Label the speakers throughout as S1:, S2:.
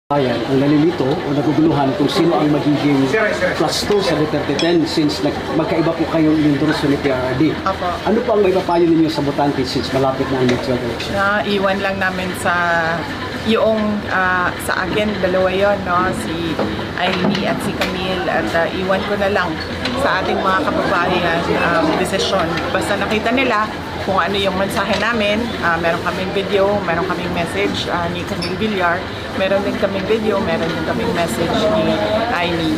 S1: Bayan ang nalilito o naguguluhan kung sino ang magiging plus 2 sa Duterte 10 since magkaiba po kayong endorso ni PRRD.
S2: Apo.
S1: Ano po ang may papayo ninyo sa botante since malapit na ang midterm election?
S2: Iwan lang namin sa yung sa akin, dalawa yon, no? Si Aimee at si Camille, at iwan ko na lang sa ating mga kababayan desisyon. Basta nakita nila kung ano yung mensahe namin. Meron kaming video, meron kaming message ni Camille Villar, meron din kaming video, meron din kaming message ni Aimee.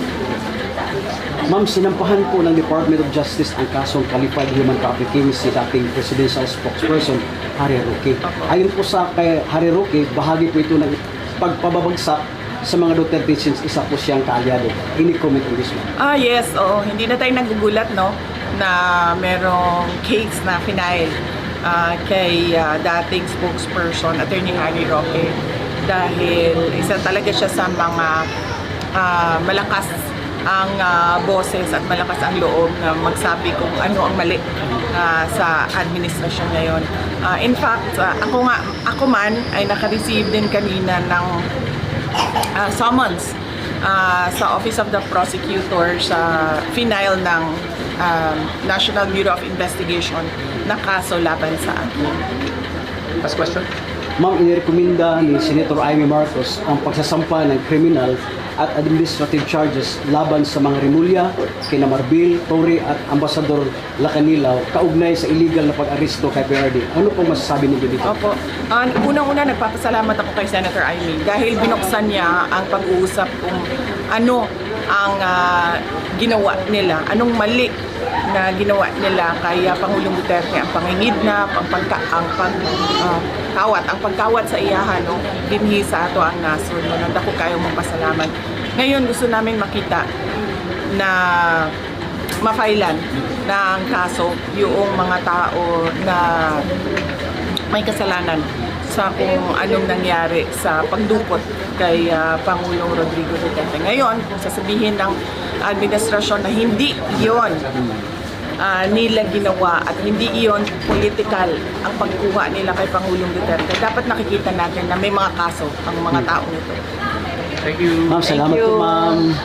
S1: Ma'am, sinampahan po ng Department of Justice ang kasong qualified human trafficking si dating presidential spokesperson Harry Roque. Ayon po sa kay Harry Roque, bahagi po ito ng pagpababagsak sa mga Duterte since isa po siyang kaalyado. Any comment on this one?
S2: Yes, oo. Hindi na tayo nagugulat, no, na merong case na final kay dating spokesperson, Attorney Harry Roque, dahil isa talaga siya sa mga malakas ang boses at malakas ang loob na magsabi kung ano ang mali sa administrasyon ngayon. In fact, ako man ay naka-receive din kanina ng summons sa Office of the Prosecutor sa final ng National Bureau of Investigation na kaso laban sa akin.
S3: Last question.
S1: Ma'am, inirekomenda ni Senator Amy Marcos ang pagsasampa ng criminal at administrative charges laban sa mga Rimulya, kina Marbil, Torre at Ambassador Lacanilaw kaugnay sa illegal na pag-aresto kay PRRD. Ano pong masasabi niyo dito?
S2: Opo. Unang-una, nagpapasalamat ako kay Senator Aimee dahil binuksan niya ang pag-uusap kung ano ang ginawa nila, anong mali na ginawa nila kay Pangulong Duterte, ang pangingidnap, ang pagkawat sa iyahan, no, dinhi sa ato ang nasod, no, nandako kayo mong pasalamat. Ngayon gusto namin makita na mafailan ng kaso yung mga tao na may kasalanan sa kung anong nangyari sa pagdukot kay Pangulong Rodrigo Duterte. Ngayon, kung sasabihin ng administrasyon na hindi iyon nila ginawa at hindi iyon political ang pagkuha nila kay Pangulong Duterte, dapat nakikita natin na may mga kaso ang mga taong ito.
S3: Thank you.
S1: Ma'am, salamat po, ma'am.